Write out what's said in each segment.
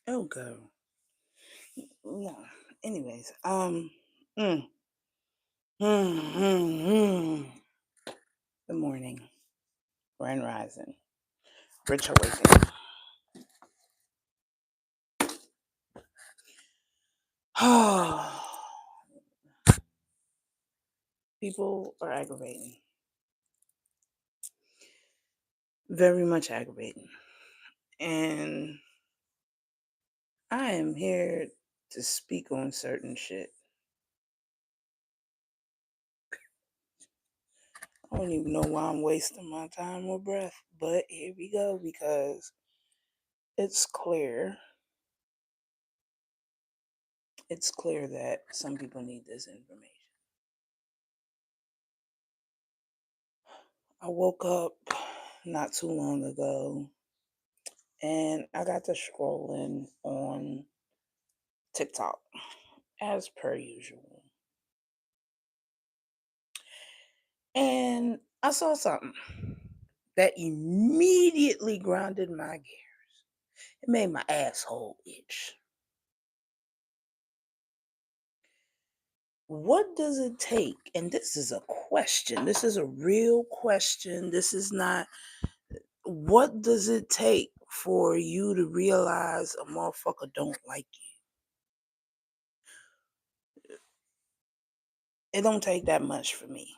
Oh, go. Yeah. Anyways, mm, mm, mm, mm. Good morning, Grand Rising, Rich Awakening. People are aggravating, very much aggravating, and I am here to speak on certain shit. I don't even know why I'm wasting my time or breath, but here we go because it's clear. It's clear that some people need this information. I woke up not too long ago and I got to scrolling on TikTok as per usual. And I saw something that immediately grounded my gears. It made my asshole itch. What does it take? And this is a question. This is a real question. This is not, what does it take for you to realize a motherfucker don't like you? It don't take that much for me.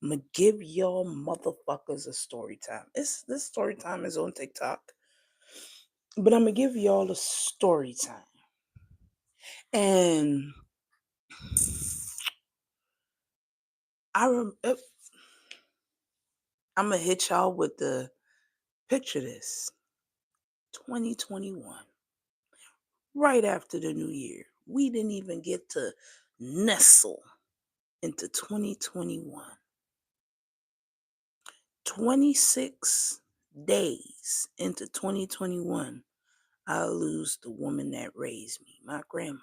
I'm gonna give y'all motherfuckers a story time. This story time is on TikTok, but I'm gonna give y'all a story time. And I'm gonna hit y'all with the picture this 2021, right after the new year. We didn't even get to nestle into 2021. 26 days into 2021, I lose the woman that raised me, my grandmother.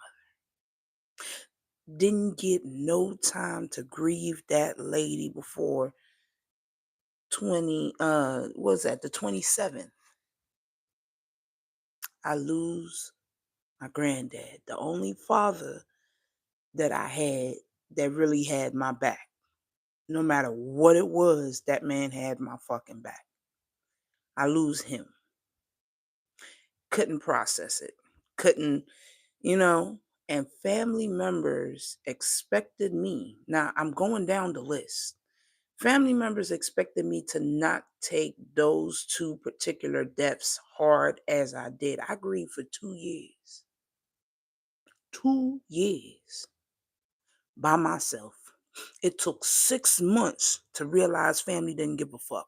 Didn't get no time to grieve that lady before 20 what was that, the 27th. I lose my granddad, the only father that I had that really had my back. No matter what it was, that man had my fucking back. I lose him. Couldn't process it. Couldn't, you know, and family members expected me. Now I'm going down the list. Family members expected me to not take those two particular deaths hard as I did. I grieved for 2 years. 2 years by myself. It took 6 months to realize family didn't give a fuck.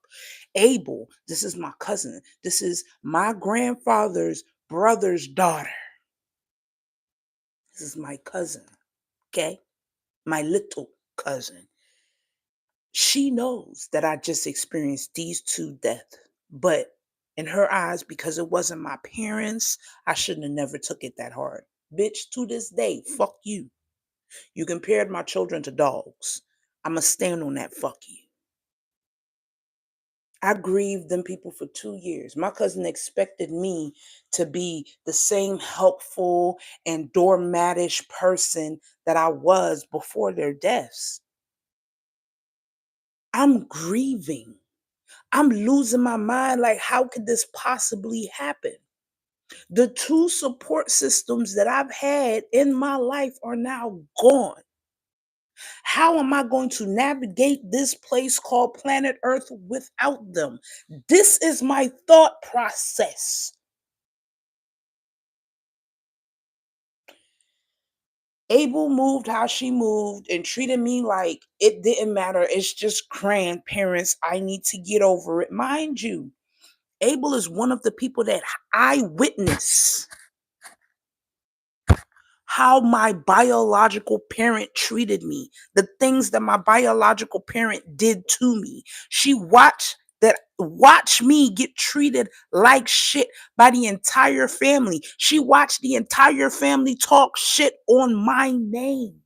Abel, this is my cousin. This is my grandfather's brother's daughter. This is my cousin, okay? My little cousin. She knows that I just experienced these two deaths, but in her eyes, because it wasn't my parents, I shouldn't have never took it that hard. Bitch, to this day, fuck you. You compared my children to dogs. I'ma stand on that, fuck you. I grieved them people for 2 years. My cousin expected me to be the same helpful and doormatish person that I was before their deaths. I'm grieving. I'm losing my mind. Like, how could this possibly happen? The two support systems that I've had in my life are now gone. How am I going to navigate this place called planet Earth without them? This is my thought process. Abel moved how she moved and treated me like it didn't matter. It's just grandparents. I need to get over it. Mind you, Abel is one of the people that I witness how my biological parent treated me, the things that my biological parent did to me. She watched me get treated like shit by the entire family. She watched the entire family talk shit on my name.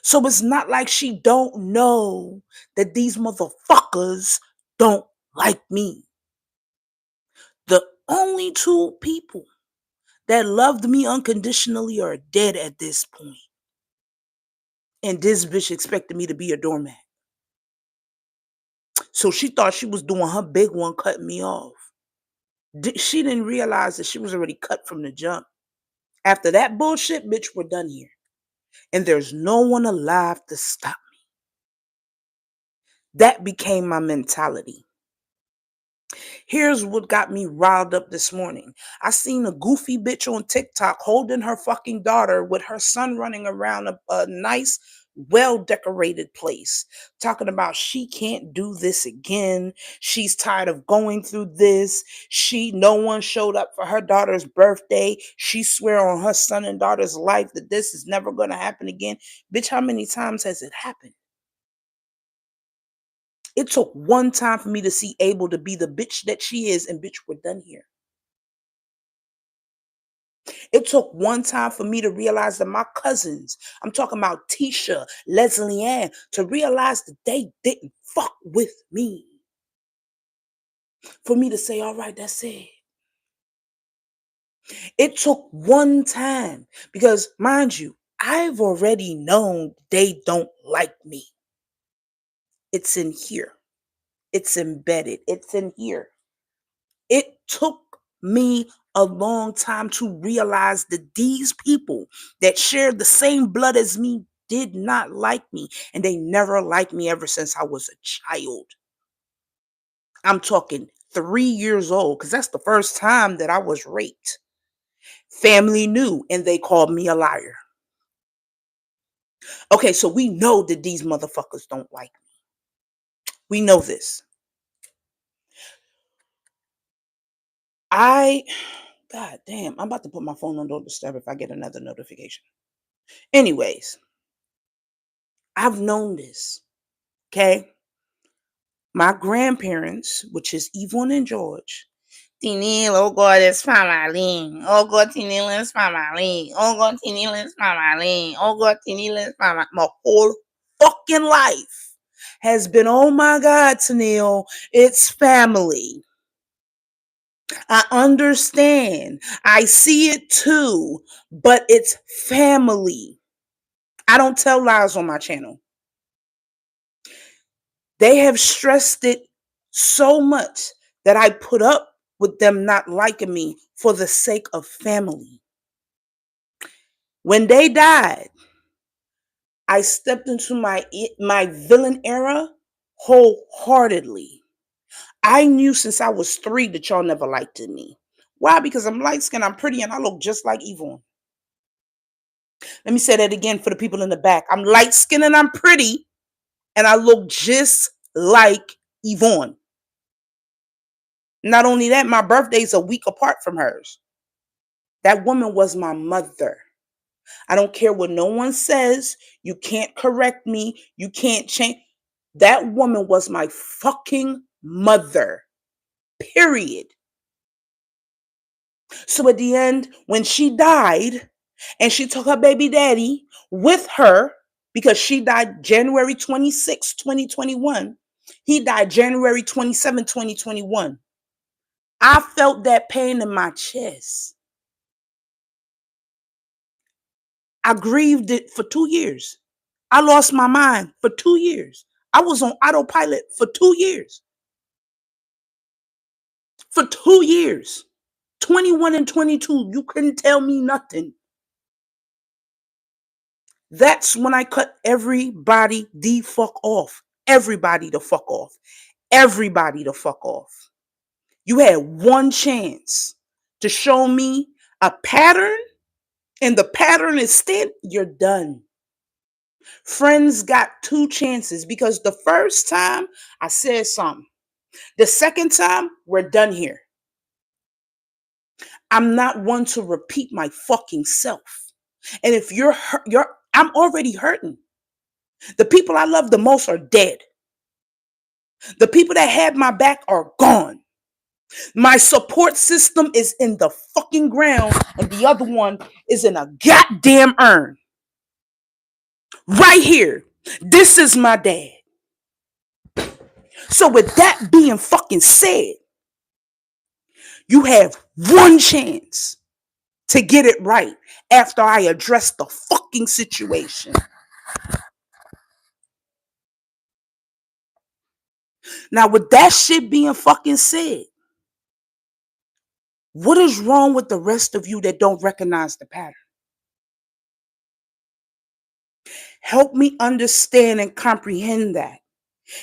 So it's not like she don't know that these motherfuckers don't like me. The only two people that loved me unconditionally are dead at this point. And this bitch expected me to be a doormat. So she thought she was doing her big one, cutting me off. She didn't realize that she was already cut from the jump. After that bullshit, bitch, we're done here. And there's no one alive to stop me. That became my mentality. Here's what got me riled up this morning. I seen a goofy bitch on TikTok holding her fucking daughter with her son running around a nice, well-decorated place, talking about she can't do this again. She's tired of going through this. No one showed up for her daughter's birthday. She swear on her son and daughter's life that this is never going to happen again. Bitch, how many times has it happened? It took one time for me to see Abel to be the bitch that she is, and bitch, we're done here. It took one time for me to realize that my cousins, I'm talking about Tisha, Leslie Ann, to realize that they didn't fuck with me. For me to say, all right, that's it. It took one time because, mind you, I've already known they don't like me. It's in here. It's embedded. It's in here. It took me a long time to realize that these people that shared the same blood as me did not like me, and they never liked me ever since I was a child. I'm talking 3 years old, because that's the first time that I was raped. Family knew, and they called me a liar. Okay, so we know that these motherfuckers don't like me. We know this. God damn, I'm about to put my phone on Don't Disturb if I get another notification. Anyways, I've known this, okay? My grandparents, which is Yvonne and George, Tinil, oh God, it's Pamaling. Oh God, Tinil is Pamaling. Oh God, Tinil is Pamaling. Oh God, Tinil is Pamaling. My whole fucking life has been, oh my God, Tinil, it's family. I understand. I see it too, but it's family. I don't tell lies on my channel. They have stressed it so much that I put up with them not liking me for the sake of family. When they died, I stepped into my villain era wholeheartedly. I knew since I was 3 that y'all never liked me. Why? Because I'm light skinned, I'm pretty, and I look just like Yvonne. Let me say that again for the people in the back. I'm light skinned and I'm pretty, and I look just like Yvonne. Not only that, my birthday's a week apart from hers. That woman was my mother. I don't care what no one says. You can't correct me. You can't change. That woman was my fucking mother. Period. So at the end, when she died and she took her baby daddy with her, because she died January 26, 2021. He died January 27, 2021. I felt that pain in my chest. I grieved it for 2 years. I lost my mind for 2 years. I was on autopilot for 2 years. For 2 years. 21 and 22, you couldn't tell me nothing. That's when I cut everybody the fuck off. Everybody the fuck off. Everybody the fuck off. You had one chance to show me a pattern, and the pattern is still, you're done. Friends got 2 chances, because the first time I said something. The second time, we're done here. I'm not one to repeat my fucking self. And if you're hurt, I'm already hurting. The people I love the most are dead. The people that had my back are gone. My support system is in the fucking ground, and the other one is in a goddamn urn. Right here. This is my dad. So with that being fucking said, you have one chance to get it right after I address the fucking situation. Now, with that shit being fucking said, what is wrong with the rest of you that don't recognize the pattern? Help me understand and comprehend that.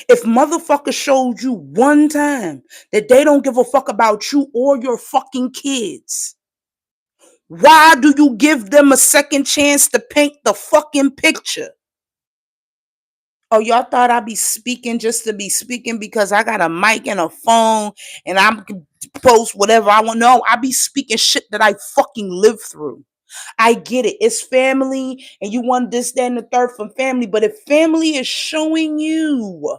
If motherfuckers showed you one time that they don't give a fuck about you or your fucking kids, why do you give them a second chance to paint the fucking picture? Oh, y'all thought I'd be speaking just to be speaking because I got a mic and a phone and I'm post whatever I want. No, I be speaking shit that I fucking live through. I get it. It's family and you want this, that, and the third from family. But if family is showing you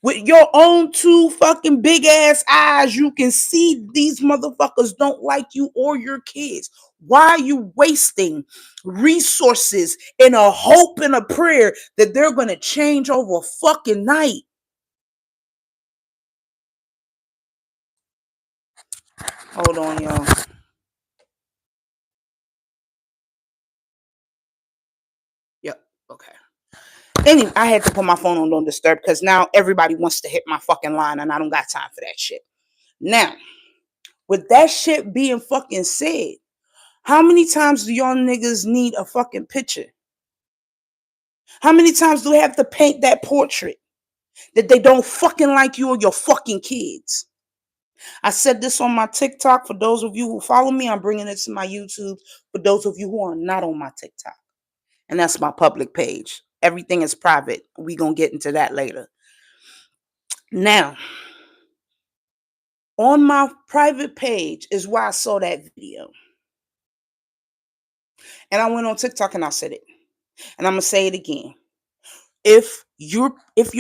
with your own two fucking big ass eyes, you can see these motherfuckers don't like you or your kids. Why are you wasting resources in a hope and a prayer that they're going to change over fucking night? Hold on, y'all. Yep. Okay. Anyway, I had to put my phone on don't disturb because now everybody wants to hit my fucking line and I don't got time for that shit. Now, with that shit being fucking said, how many times do y'all niggas need a fucking picture? How many times do they have to paint that portrait that they don't fucking like you or your fucking kids? I said this on my TikTok. For those of you who follow me, I'm bringing it to my YouTube. For those of you who are not on my TikTok, and that's my public page. Everything is private. We gonna get into that later. Now, on my private page is where I saw that video. And I went on TikTok and I said it. And I'm gonna say it again. If your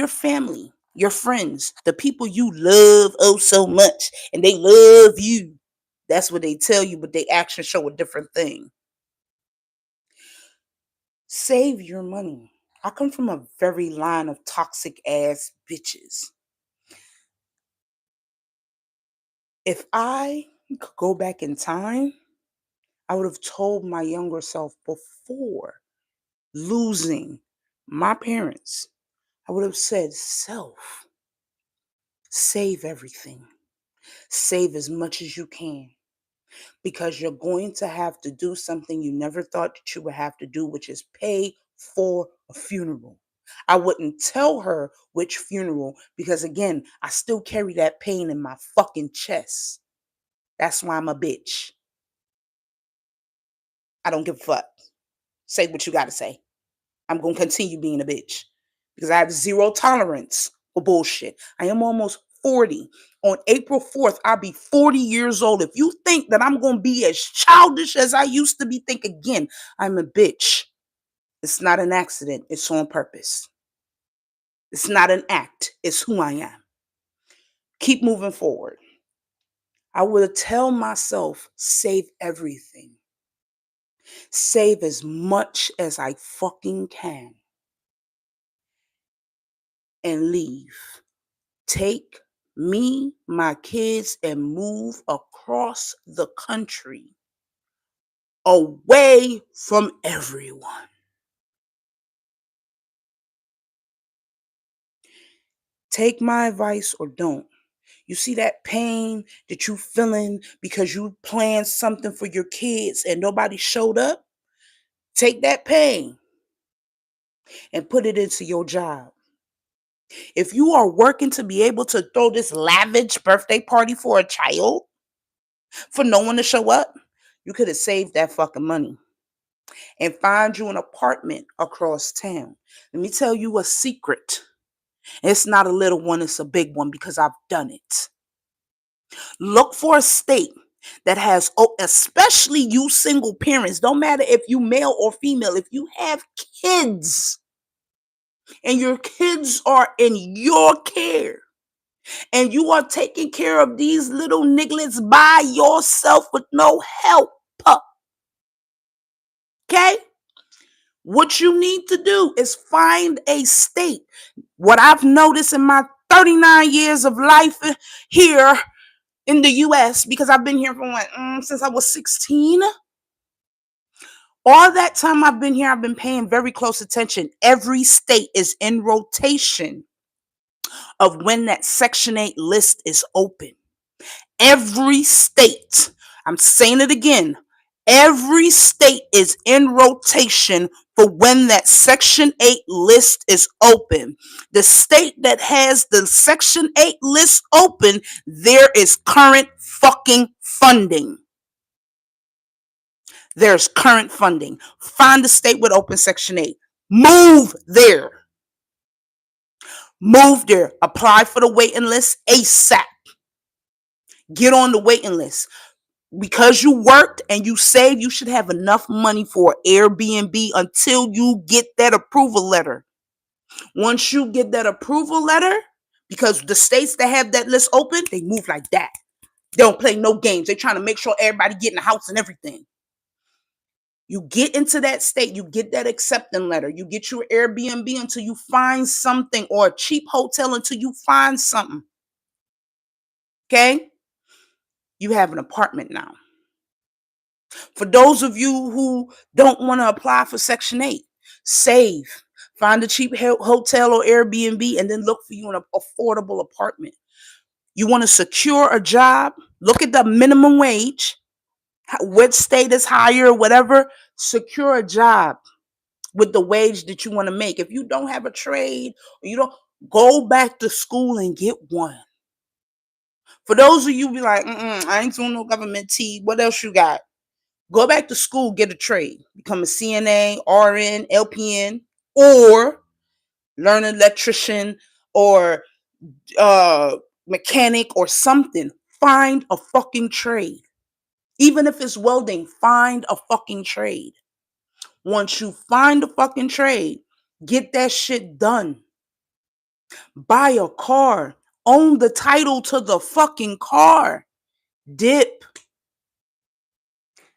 family, your friends, the people you love oh so much, and they love you, that's what they tell you, but they actions show a different thing. Save your money. I come from a very line of toxic ass bitches. If I could go back in time, I would have told my younger self before losing my parents, I would have said, self, save everything. Save as much as you can because you're going to have to do something you never thought that you would have to do, which is pay for a funeral. I wouldn't tell her which funeral because, again, I still carry that pain in my fucking chest. That's why I'm a bitch. I don't give a fuck. Say what you got to say. I'm going to continue being a bitch because I have zero tolerance for bullshit. I am almost 40. On April 4th, I'll be 40 years old. If you think that I'm going to be as childish as I used to be, think again. I'm a bitch. It's not an accident. It's on purpose. It's not an act. It's who I am. Keep moving forward. I would tell myself, save everything. Save as much as I fucking can. And leave. Take me, my kids, and move across the country away from everyone. Take my advice or don't. You see that pain that you feeling because you planned something for your kids and nobody showed up? Take that pain and put it into your job. If you are working to be able to throw this lavish birthday party for a child for no one to show up, you could have saved that fucking money and find you an apartment across town. Let me tell you a secret. It's not a little one, it's a big one because I've done it. Look for a state that has, especially you single parents, don't matter if you male or female, if you have kids and your kids are in your care and you are taking care of these little nigglets by yourself with no help. Okay? What you need to do is find a state. What I've noticed in my 39 years of life here in the US, because I've been here for since I was 16. All that time I've been here, I've been paying very close attention. Every state is in rotation of when that Section 8 list is open. Every state, I'm saying it again, every state is in rotation for when that Section 8 list is open. The state that has the Section 8 list open, there is current fucking funding. There's current funding. Find the state with open Section 8. Move there. Move there. Apply for the waiting list ASAP. Get on the waiting list. Because you worked and you saved, you should have enough money for Airbnb until you get that approval letter. Once you get that approval letter, because the states that have that list open, they move like that. They don't play no games. They're trying to make sure everybody get in the house and everything. You get into that state, you get that acceptance letter, you get your Airbnb until you find something, or a cheap hotel until you find something. Okay? You have an apartment now. For those of you who don't want to apply for Section 8, save. Find a cheap hotel or Airbnb and then look for you an affordable apartment. You want to secure a job? Look at the minimum wage. What state is higher, whatever. Secure a job with the wage that you want to make. If you don't have a trade, or you don't, go back to school and get one. For those of you be like, I ain't doing no government tea. What else you got? Go back to school, get a trade. Become a CNA, RN, LPN, or learn an electrician or mechanic or something. Find a fucking trade. Even if it's welding, find a fucking trade. Once you find a fucking trade, get that shit done. Buy a car. Own the title to the fucking car. Dip.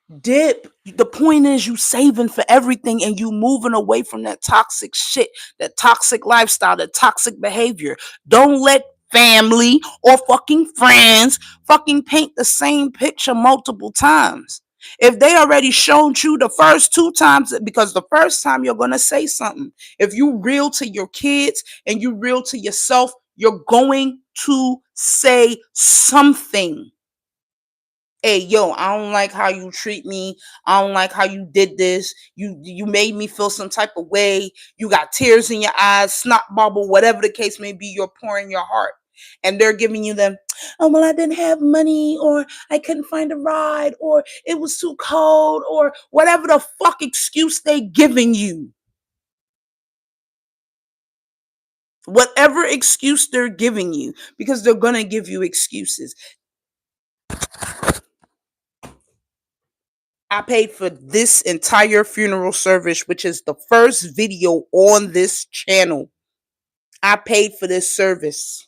The point is, you saving for everything and you moving away from that toxic shit, that toxic lifestyle, that toxic behavior. Don't let family or fucking friends fucking paint the same picture multiple times. If they already showed you the first 2 times, because the first time you're going to say something. If you real to your kids and you real to yourself, you're going to say something. Hey, yo, I don't like how you treat me. I don't like how you did this. You made me feel some type of way. You got tears in your eyes, snot bubble, whatever the case may be, you're pouring your heart. And they're giving you them, oh, well, I didn't have money, or I couldn't find a ride, or it was too cold, or whatever the fuck excuse they giving you. Whatever excuse they're giving you, because they're going to give you excuses. I paid for this entire funeral service, which is the first video on this channel. I paid for this service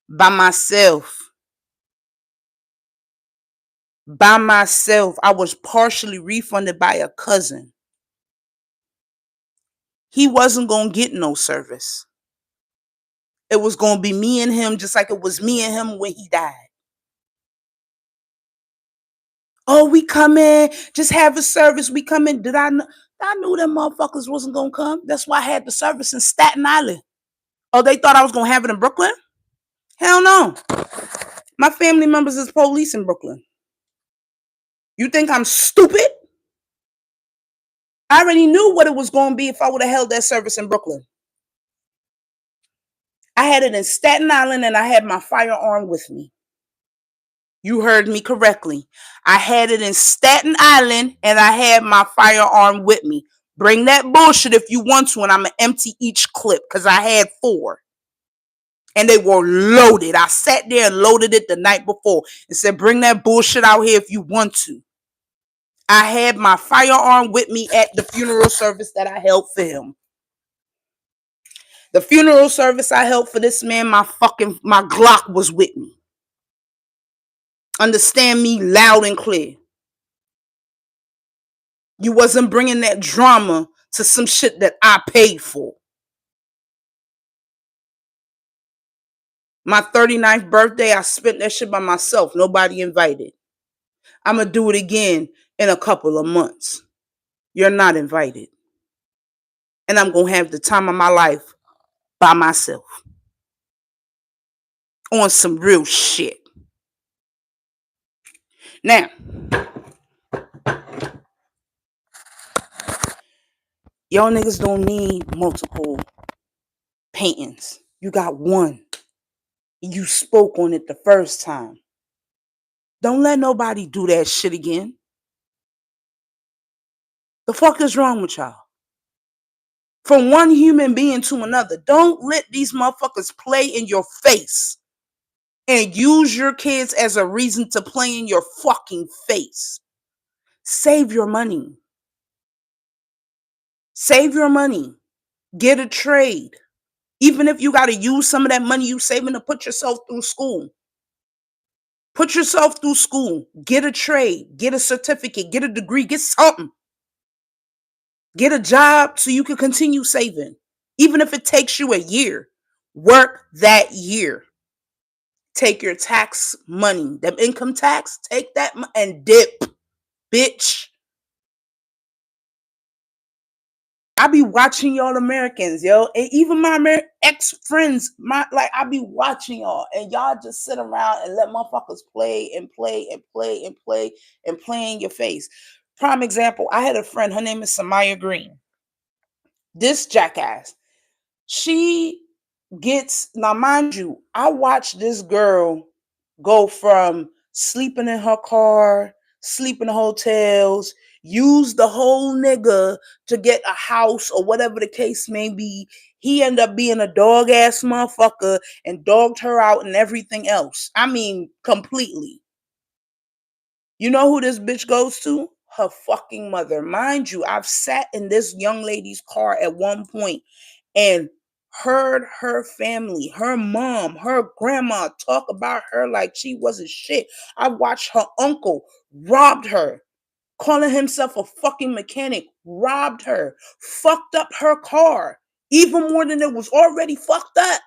by myself. By myself. I was partially refunded by a cousin. He wasn't going to get no service. It was going to be me and him, just like it was me and him when he died. Oh, we come in, just have a service. We come in. I knew them motherfuckers wasn't going to come. That's why I had the service in Staten Island. Oh, they thought I was going to have it in Brooklyn? Hell no. My family members is police in Brooklyn. You think I'm stupid? I already knew what it was going to be if I would have held that service in Brooklyn. I had it in Staten Island and I had my firearm with me. You heard me correctly. I had it in Staten Island and I had my firearm with me. Bring that bullshit if you want to, and I'm going to empty each clip because I had 4. And they were loaded. I sat there and loaded it the night before and said, bring that bullshit out here if you want to. I had my firearm with me at the funeral service that I held for him. The funeral service I held for this man, my Glock was with me. Understand me loud and clear. You wasn't bringing that drama to some shit that I paid for. My 39th birthday, I spent that shit by myself. Nobody invited. I'm going to do it again. in a couple of months. You're not invited. And I'm going to have the time of my life by myself on some real shit. Now, y'all niggas don't need multiple paintings. You got one. You spoke on it the first time. Don't let nobody do that shit again. The fuck is wrong with y'all? From one human being to another. Don't let these motherfuckers play in your face and use your kids as a reason to play in your fucking face. Save your money. Save your money. Get a trade. Even if you got to use some of that money you saving to put yourself through school. Put yourself through school. Get a trade. Get a certificate. Get a degree. Get something. Get a job so you can continue saving. Even if it takes you a year. Work that year. Take your tax money. Them income tax. Take that and dip. Bitch. I be watching y'all Americans, yo. And even my ex-friends, I be watching y'all. And y'all just sit around and let motherfuckers play and play and play and play and play in your face. Prime example, I had a friend, her name is Samaya Green. This jackass. She gets, now mind you, I watched this girl go from sleeping in her car, sleeping in hotels, use the whole nigga to get a house or whatever the case may be. He ended up being a dog ass motherfucker and dogged her out and everything else. I mean, completely. You know who this bitch goes to? Her fucking mother. Mind you, I've sat in this young lady's car at one point and heard her family, her mom, her grandma talk about her like she wasn't shit. I watched her uncle robbed her, calling himself a fucking mechanic, robbed her, fucked up her car, even more than it was already fucked up.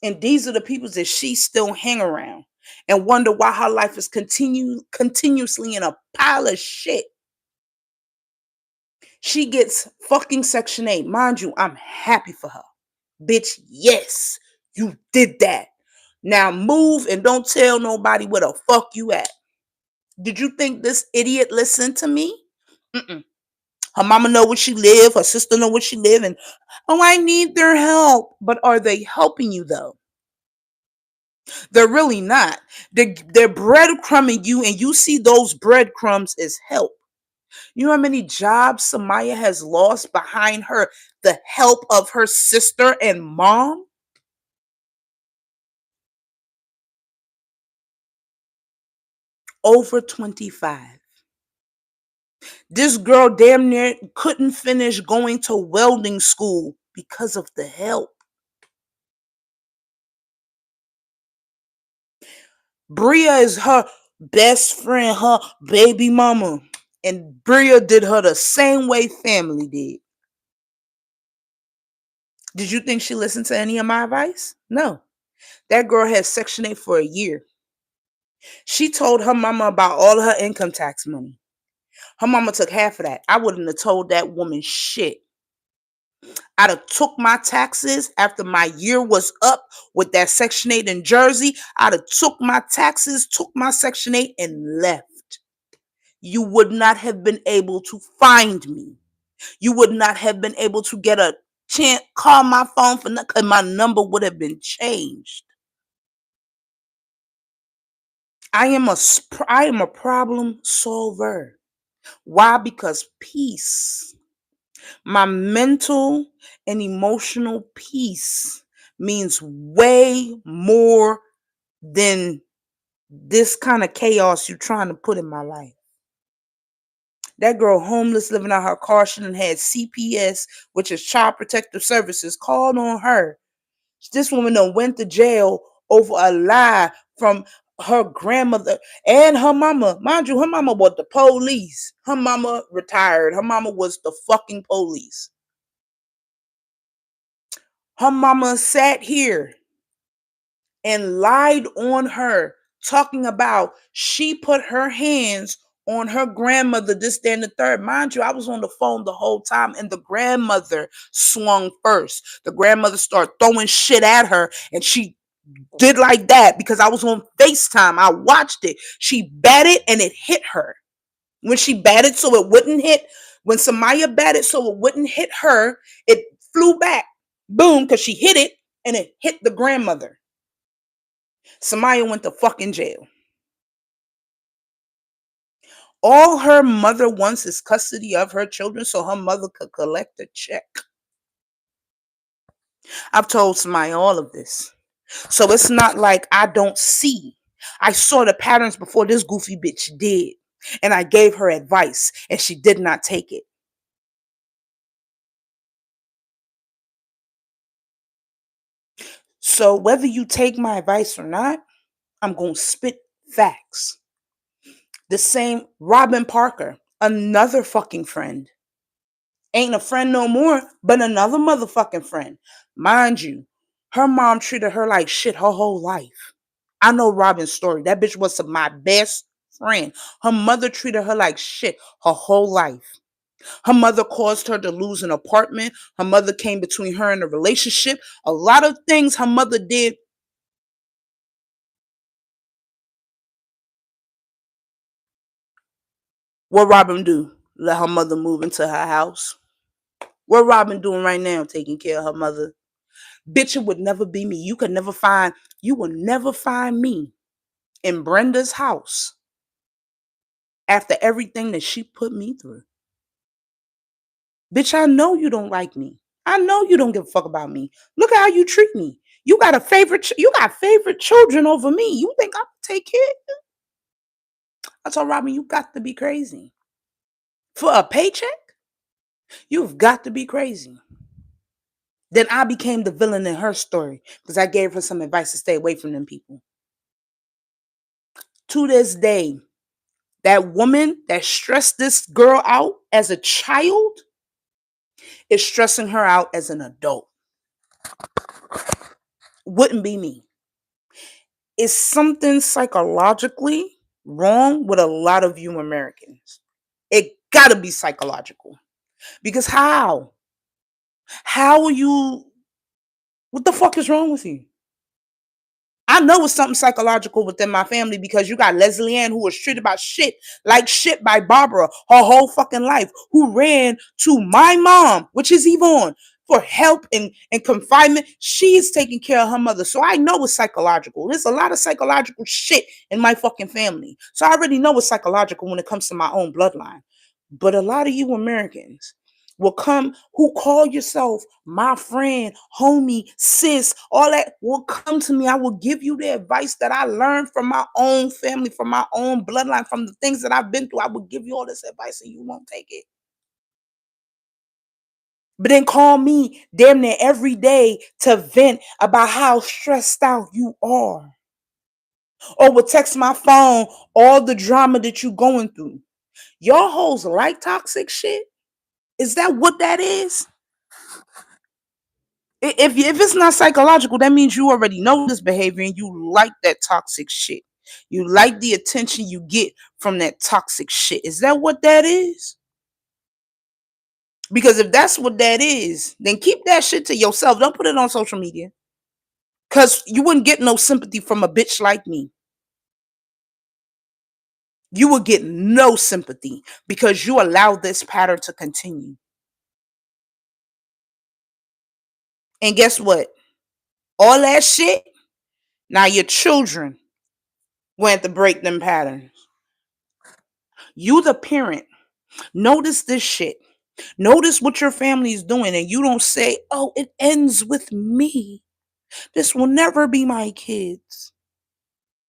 And these are the people that she still hang around and wonder why her life is continuously in a pile of shit. She gets fucking Section 8. Mind you, I'm happy for her. Bitch, yes, you did that. Now move and don't tell nobody where the fuck you at. Did you think this idiot listened to me? Mm-mm. Her mama know where she live. Her sister know where she live. And, oh, I need their help. But are they helping you, though? They're really not. They're breadcrumbing you, and you see those breadcrumbs as help. You know how many jobs Samaya has lost behind her, the help of her sister and mom? Over 25. This girl damn near couldn't finish going to welding school because of the help. Bria is her best friend, her baby mama. And Bria did her the same way family did. Did you think she listened to any of my advice? No. That girl had Section 8 for a year. She told her mama about all of her income tax money. Her mama took half of that. I wouldn't have told that woman shit. I'd have took my taxes after my year was up with that Section 8 in Jersey. I'd have took my taxes, took my Section 8 and left. You would not have been able to find me. You would not have been able to get a chance, call my phone for nothing, because my number would have been changed. I am a problem solver. Why? Because peace. My mental and emotional peace means way more than this kind of chaos you're trying to put in my life. That girl homeless, living out her car. She done had CPS, which is Child Protective Services, called on her. This woman done went to jail over a lie from her grandmother and her mama. Mind you, her mama was the police. Her mama retired. Her mama was the fucking police. Her mama sat here and lied on her, talking about she put her hands on her grandmother, this, day, and the third. Mind you, I was on the phone the whole time, and the grandmother swung first. The grandmother started throwing shit at her, and she did like that because I was on FaceTime. I watched it. She batted and it hit her. When she batted so it wouldn't hit, when Samaya batted so it wouldn't hit her, it flew back. Boom, because she hit it and it hit the grandmother. Samaya went to fucking jail. All her mother wants is custody of her children so her mother could collect a check. I've told Samaya all of this. So it's not like I don't see. I saw the patterns before this goofy bitch did. And I gave her advice and she did not take it. So whether you take my advice or not, I'm going to spit facts. The same Robin Parker, another fucking friend. Ain't a friend no more, but another motherfucking friend. Mind you, her mom treated her like shit her whole life. I know Robin's story. That bitch was my best friend. Her mother treated her like shit her whole life. Her mother caused her to lose an apartment. Her mother came between her and a relationship. A lot of things her mother did. What Robin do? Let her mother move into her house. What Robin doing right now? Taking care of her mother. Bitch, it would never be me. You will never find me in Brenda's house after everything that she put me through. Bitch, I know you don't like me. I know you don't give a fuck about me. Look at how you treat me. You got favorite children over me. You think I'm gonna take care of you? I told Robin, you got to be crazy. For a paycheck? You've got to be crazy. Then I became the villain in her story because I gave her some advice to stay away from them people. To this day, that woman that stressed this girl out as a child is stressing her out as an adult. Wouldn't be me. It's something psychologically wrong with a lot of you Americans. It gotta be psychological. Because how? How are you? What the fuck is wrong with you? I know it's something psychological within my family because you got Leslie Ann who was treated by shit like shit by Barbara her whole fucking life, who ran to my mom, which is Yvonne, for help and confinement. She's taking care of her mother. So I know it's psychological. There's a lot of psychological shit in my fucking family. So I already know it's psychological when it comes to my own bloodline. But a lot of you Americans will come who call yourself my friend, homie, sis, all that will come to me. I will give you the advice that I learned from my own family, from my own bloodline, from the things that I've been through. I will give you all this advice and you won't take it. But then call me damn near every day to vent about how stressed out you are. Or will text my phone all the drama that you going through. Y'all hoes like toxic shit? Is that what that is? If it's not psychological, that means you already know this behavior and you like that toxic shit. You like the attention you get from that toxic shit. Is that what that is? Because if that's what that is, then keep that shit to yourself. Don't put it on social media. Because you wouldn't get no sympathy from a bitch like me. You will get no sympathy because you allow this pattern to continue. And guess what? All that shit, now your children went to break them patterns. You, the parent, notice this shit. Notice what your family is doing, and you don't say, oh, it ends with me. This will never be my kids.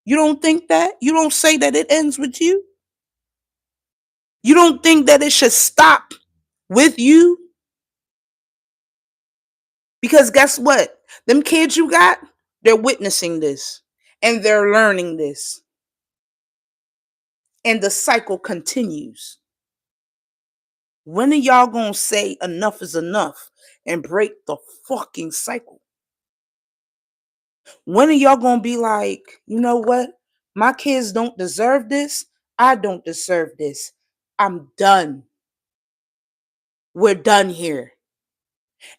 You don't think that? You don't say that it ends with you? You don't think that it should stop with you? Because guess what? Them kids you got, they're witnessing this and they're learning this. And the cycle continues. When are y'all gonna say enough is enough and break the fucking cycle? When are y'all gonna be like, you know what? My kids don't deserve this. I don't deserve this. I'm done. We're done here.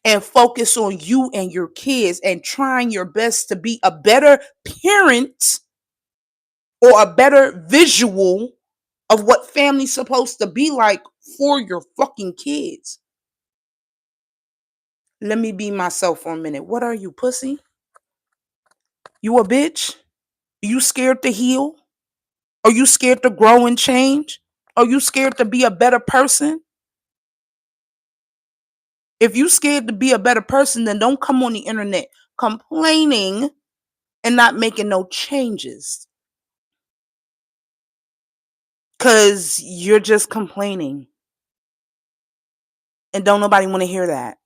And focus on you and your kids and trying your best to be a better parent or a better visual of what family's supposed to be like for your fucking kids. Let me be myself for a minute. What are you, pussy? You a bitch? You scared to heal? Are you scared to grow and change? Are you scared to be a better person? If you scared to be a better person, then don't come on the internet complaining and not making no changes. Cause you're just complaining. And don't nobody want to hear that.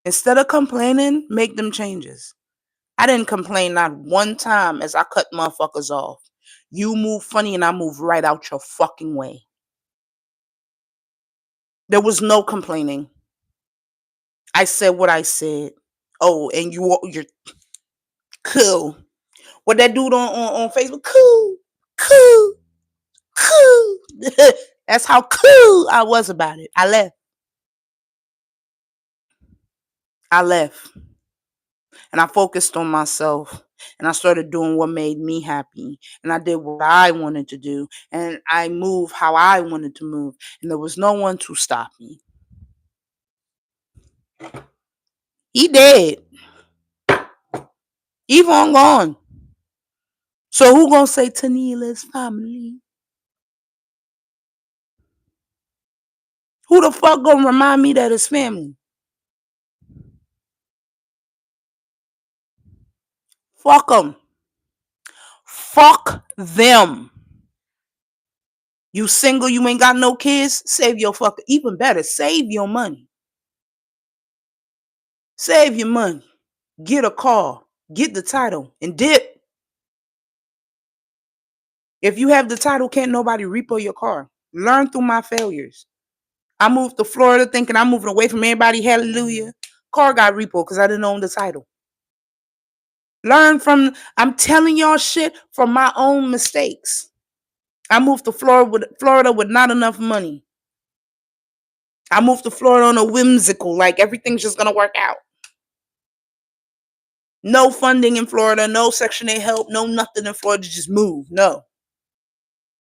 Instead of complaining, make them changes. I didn't complain not one time as I cut motherfuckers off. You move funny and I move right out your fucking way. There was no complaining. I said what I said. Oh, and you're cool. What that dude on Facebook? Cool, cool, cool. That's how cool I was about it. I left. And I focused on myself. And I started doing what made me happy. And I did what I wanted to do. And I moved how I wanted to move. And there was no one to stop me. He dead. Yvonne gone. So who gonna say Tanila's family? Who the fuck gonna remind me that it's family? Fuck them. Fuck them. You single, you ain't got no kids, save your fucking, even better, save your money. Save your money. Get a car. Get the title and dip. If you have the title, can't nobody repo your car. Learn through my failures. I moved to Florida thinking I'm moving away from everybody. Hallelujah. Car got repo because I didn't own the title. Learn from, I'm telling y'all shit from my own mistakes. I moved to Florida with not enough money. I moved to Florida on a whimsical, like everything's just gonna work out. No funding in Florida, no Section 8 help, no nothing in Florida, just move. No.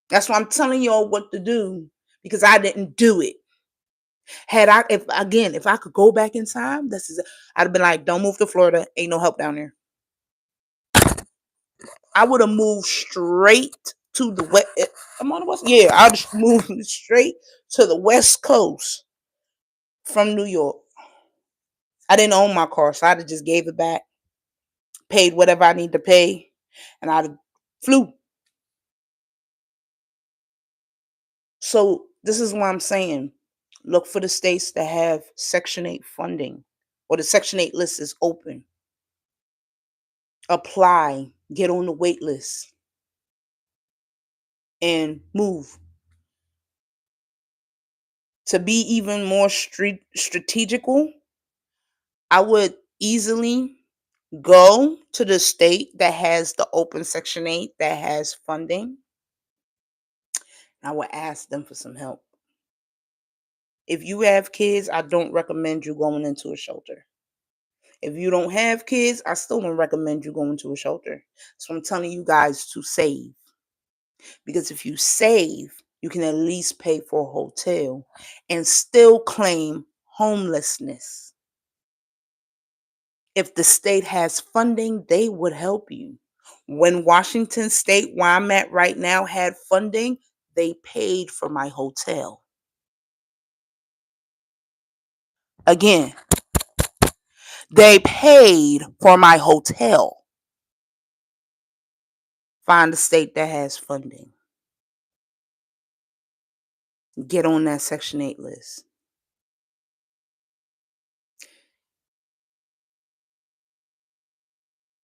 That's why I'm telling y'all what to do because I didn't do it. If I could go back in time, I'd have been like, don't move to Florida. Ain't no help down there. I would have moved straight to the west. I'm on the west. Yeah, I'd just move straight to the West Coast from New York. I didn't own my car, so I'd have just gave it back, paid whatever I need to pay, and I'd have flew. So this is what I'm saying. Look for the states that have Section 8 funding or the Section 8 list is open. Apply, get on the wait list, and move. To be even more strategical, I would easily go to the state that has the open Section 8 that has funding. I would ask them for some help. If you have kids, I don't recommend you going into a shelter. If you don't have kids, I still don't recommend you going to a shelter. So I'm telling you guys to save. Because if you save, you can at least pay for a hotel and still claim homelessness. If the state has funding, they would help you. When Washington State, where I'm at right now, had funding, they paid for my hotel. Again, they paid for my hotel. Find a state that has funding. Get on that Section 8 list.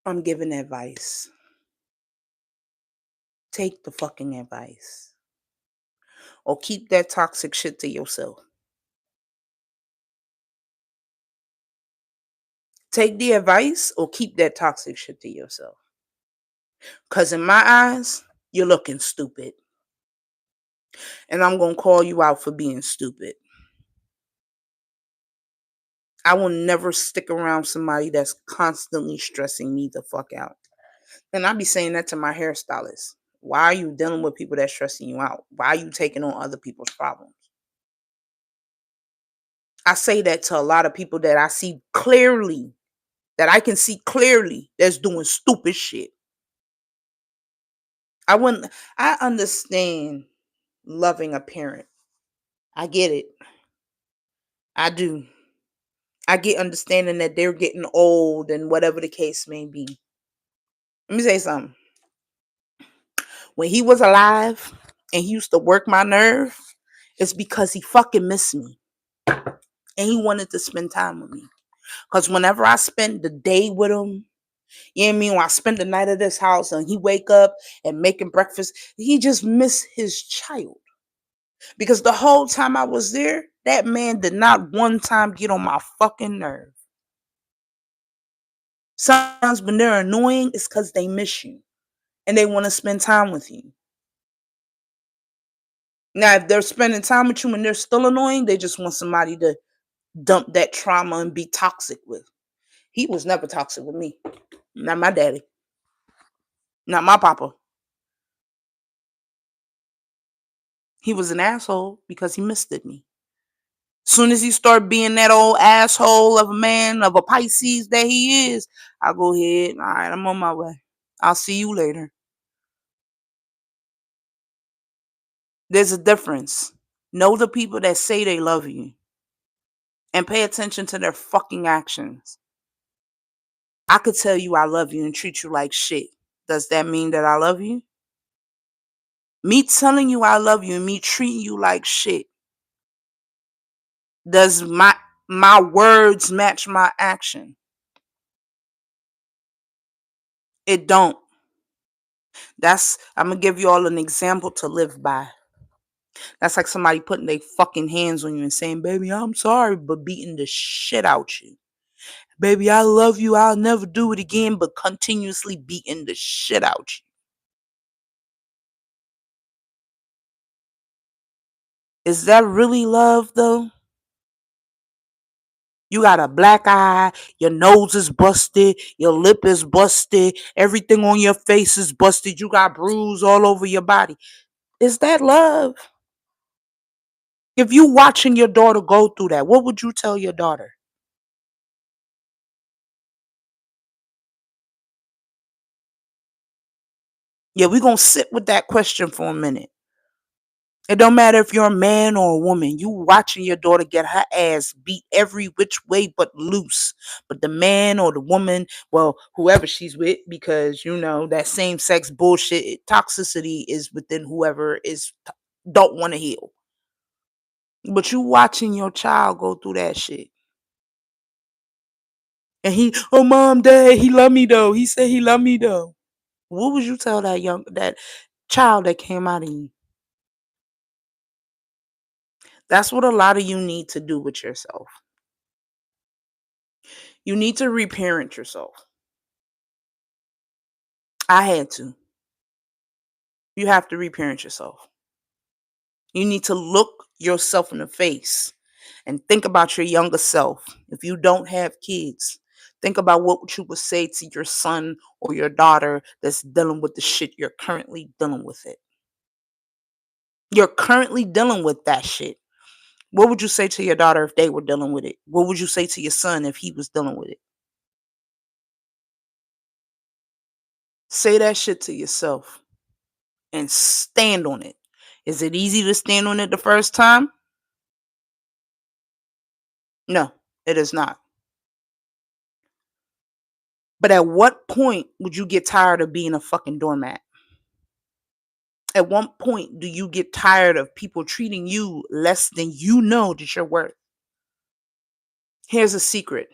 I'm giving advice. Take the fucking advice. Or keep that toxic shit to yourself. Take the advice or keep that toxic shit to yourself. Because in my eyes, You're looking stupid. And I'm going to call you out for being stupid. I will never stick around somebody that's constantly stressing me the fuck out. And I be saying that to my hairstylist. Why are you dealing with people that's stressing you out? Why are you taking on other people's problems? I say that to a lot of people that I see clearly, that I can see clearly that's doing stupid shit. I understand loving a parent. I get it. I do. I get understanding that they're getting old and whatever the case may be. Let me say something. When he was alive and he used to work my nerve, it's because he fucking missed me and he wanted to spend time with me. Because whenever I spend the day with him, you know what I mean? When I spend the night at this house and he wake up and making breakfast, he just missed his child. Because the whole time I was there, that man did not one time get on my fucking nerve. Sometimes when they're annoying, it's because they miss you and they want to spend time with you. Now, if they're spending time with you and they're still annoying, they just want somebody to dump that trauma and be toxic with. He was never toxic with me. Not my daddy. Not my papa. He was an asshole because he misted me. Soon as he started being that old asshole of a man, of a Pisces that he is, I go ahead. All right, I'm on my way. I'll see you later. There's a difference. Know the people that say they love you and pay attention to their fucking actions. I could tell you I love you and treat you like shit. Does that mean that I love you? Me telling you I love you and me treating you like shit. Does my words match my action? It don't. I'm gonna give you all an example to live by. That's like somebody putting their fucking hands on you and saying, baby, I'm sorry, but beating the shit out you. Baby, I love you. I'll never do it again, but continuously beating the shit out you. Is that really love though? You got a black eye, your nose is busted, your lip is busted, everything on your face is busted, you got bruise all over your body. Is that love? If you watching your daughter go through that, what would you tell your daughter? Yeah, we're going to sit with that question for a minute. It don't matter if you're a man or a woman. You watching your daughter get her ass beat every which way but loose. But the man or the woman, well, whoever she's with, because you know that same sex bullshit, toxicity is within whoever is don't want to heal. But you watching your child go through that shit. And oh mom, dad, he love me though. He said he love me though. What would you tell that child that came out of you? That's what a lot of you need to do with yourself. You need to reparent yourself. I had to. You have to reparent yourself. You need to look yourself in the face and think about your younger self. If you don't have kids, think about what you would say to your son or your daughter that's dealing with the shit you're currently dealing with it. You're currently dealing with that shit. What would you say to your daughter if they were dealing with it? What would you say to your son if he was dealing with it? Say that shit to yourself and stand on it. Is it easy to stand on it the first time? No, it is not. But at what point would you get tired of being a fucking doormat? At what point do you get tired of people treating you less than you know that you're worth? Here's a secret.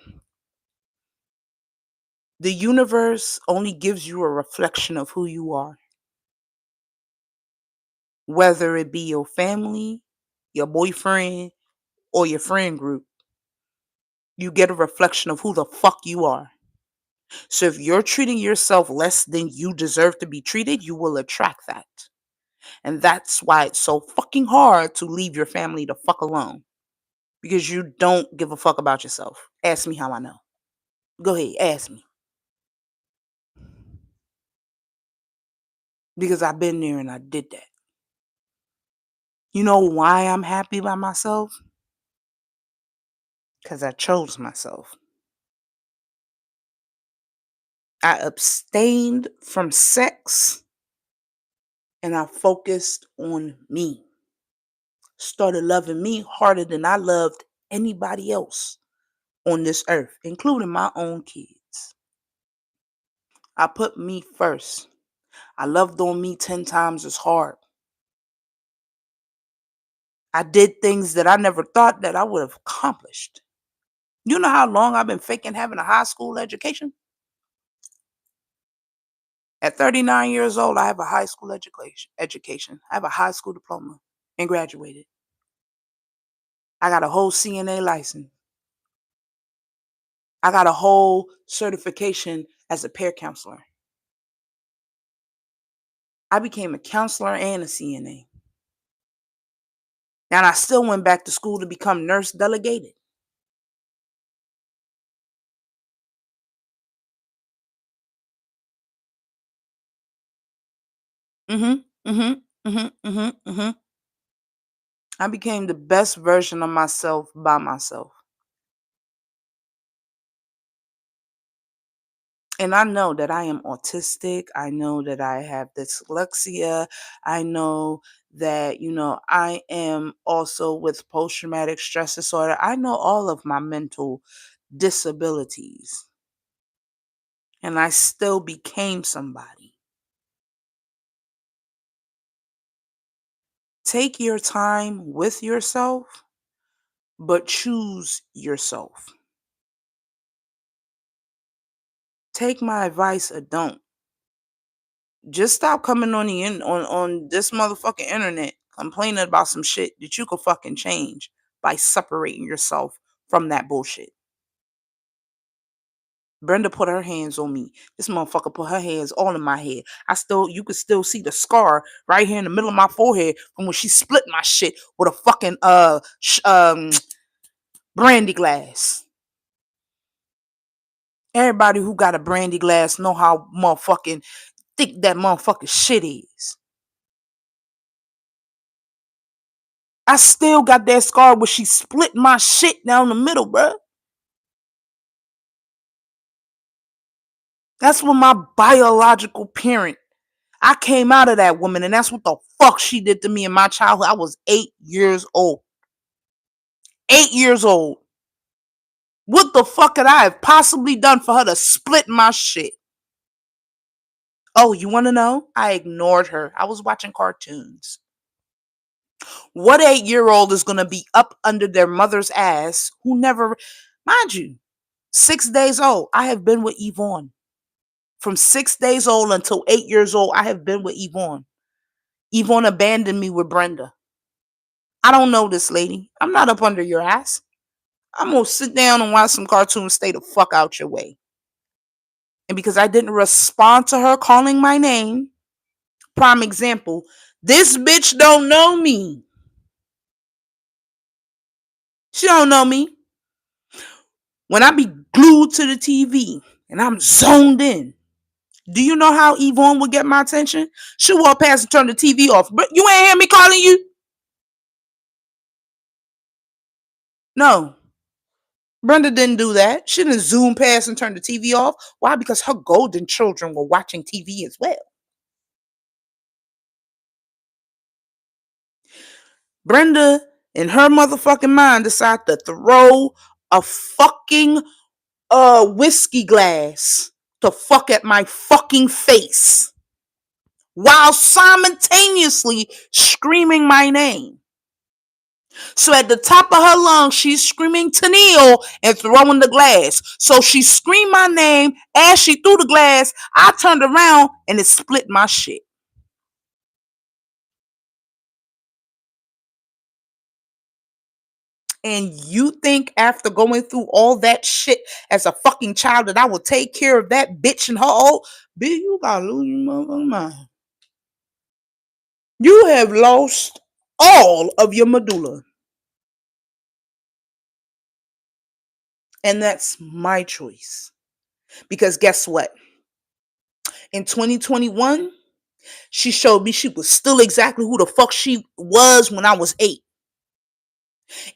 The universe only gives you a reflection of who you are. Whether it be your family, your boyfriend, or your friend group, you get a reflection of who the fuck you are. So if you're treating yourself less than you deserve to be treated, you will attract that. And that's why it's so fucking hard to leave your family the fuck alone. Because you don't give a fuck about yourself. Ask me how I know. Go ahead, ask me. Because I've been there and I did that. You know why I'm happy by myself? Because I chose myself. I abstained from sex and I focused on me. Started loving me harder than I loved anybody else on this earth, including my own kids. I put me first. I loved on me 10 times as hard. I did things that I never thought that I would have accomplished. You know how long I've been faking having a high school education? At 39 years old, I have a high school education. I have a high school diploma and graduated. I got a whole CNA license. I got a whole certification as a peer counselor. I became a counselor and a CNA. And I still went back to school to become nurse delegated. Mhm. Mhm. Mhm. Mhm. Mhm. I became the best version of myself by myself. And I know that I am autistic. I know that I have dyslexia. I know that, I am also with post traumatic stress disorder. I know all of my mental disabilities. And I still became somebody. Take your time with yourself, but choose yourself. Take my advice or don't. Just stop coming on on this motherfucking internet complaining about some shit that you could fucking change by separating yourself from that bullshit. Brenda put her hands on me. This motherfucker put her hands all in my head. You could still see the scar right here in the middle of my forehead from when she split my shit with a fucking brandy glass. Everybody who got a brandy glass know how motherfucking thick that motherfucking shit is. I still got that scar where she split my shit down the middle, bruh. That's what my biological parent. I came out of that woman, and that's what the fuck she did to me in my childhood. I was 8 years old. 8 years old. What the fuck could I have possibly done for her to split my shit? Oh, you want to know? I ignored her. I was watching cartoons. What 8-year-old is going to be up under their mother's ass who never, mind you, 6 days old? I have been with Yvonne. From 6 days old until 8 years old, I have been with Yvonne. Yvonne abandoned me with Brenda. I don't know this lady. I'm not up under your ass. I'm going to sit down and watch some cartoons, stay the fuck out your way. And because I didn't respond to her calling my name, prime example, this bitch don't know me. She don't know me. When I be glued to the TV and I'm zoned in, do you know how Yvonne would get my attention? She walk past and turn the TV off. But you ain't hear me calling you? No. Brenda didn't do that. She didn't zoom past and turn the TV off. Why? Because her golden children were watching TV as well. Brenda, in her motherfucking mind, decided to throw a fucking whiskey glass to fuck at my fucking face while simultaneously screaming my name. So at the top of her lungs, she's screaming Tennille and throwing the glass. So she screamed my name as she threw the glass. I turned around and it split my shit. And you think after going through all that shit as a fucking child that I will take care of that bitch and her old bitch, you gotta lose your motherfucking mind. You have lost all of your medulla. And that's my choice. Because guess what? In 2021, she showed me she was still exactly who the fuck she was when I was 8.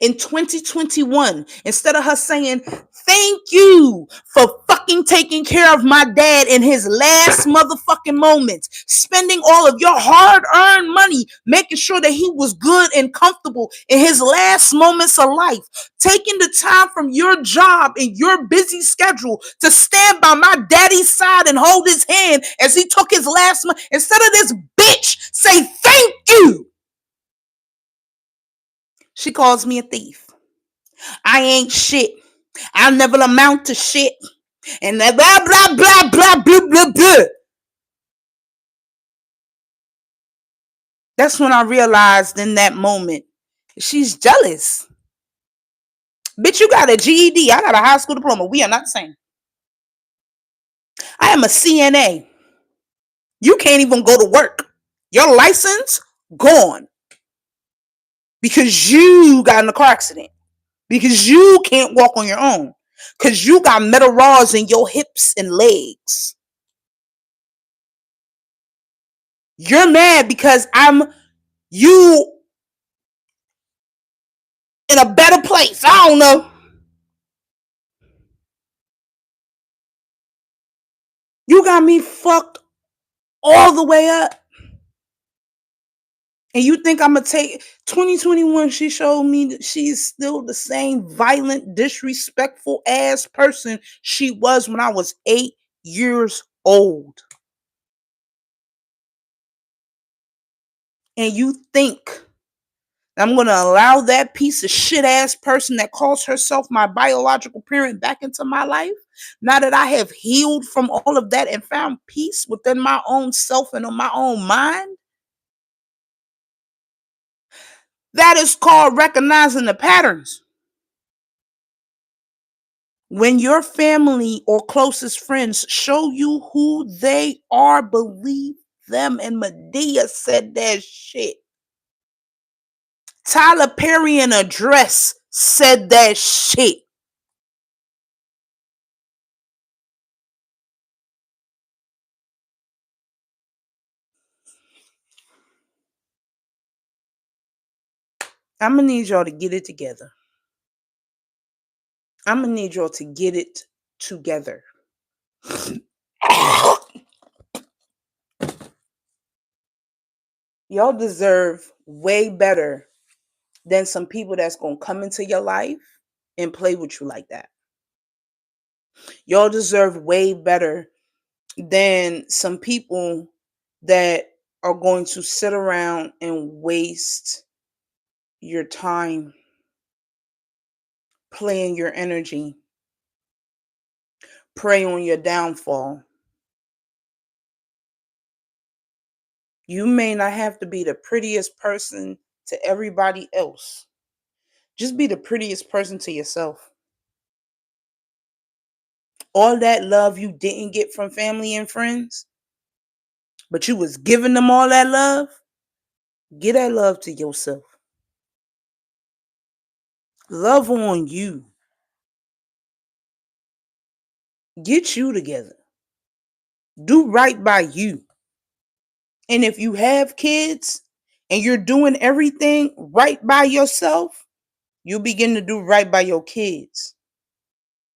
In 2021, instead of her saying, thank you for fucking taking care of my dad in his last motherfucking moments, spending all of your hard earned money, making sure that he was good and comfortable in his last moments of life, taking the time from your job and your busy schedule to stand by my daddy's side and hold his hand as he took his last month, instead of this bitch say thank you, she calls me a thief. I ain't shit. I'll never amount to shit. And blah, blah, blah, blah, blah, blah, blah. That's when I realized in that moment, she's jealous. Bitch, you got a GED. I got a high school diploma. We are not the same. I am a CNA. You can't even go to work. Your license, gone. Because you got in a car accident. Because you can't walk on your own. Because you got metal rods in your hips and legs. You're mad because you in a better place. I don't know. You got me fucked all the way up. And you think I'm gonna take 2021? She showed me that she's still the same violent, disrespectful ass person she was when I was 8 years old. And you think I'm gonna allow that piece of shit ass person that calls herself my biological parent back into my life? Now that I have healed from all of that and found peace within my own self and on my own mind? That is called recognizing the patterns. When your family or closest friends show you who they are, believe them. And Medea said that shit. Tyler Perry in a dress said that shit. I'm gonna need y'all to get it together. I'm gonna need y'all to get it together. Y'all deserve way better than some people that's gonna come into your life and play with you like that. Y'all deserve way better than some people that are going to sit around and waste your time, playing your energy, prey on your downfall. You may not have to be the prettiest person to everybody else. Just be the prettiest person to yourself. All that love you didn't get from family and friends, but you was giving them all that love, give that love to yourself. Love on you. Get you together. Do right by you. And if you have kids and you're doing everything right by yourself, you'll begin to do right by your kids.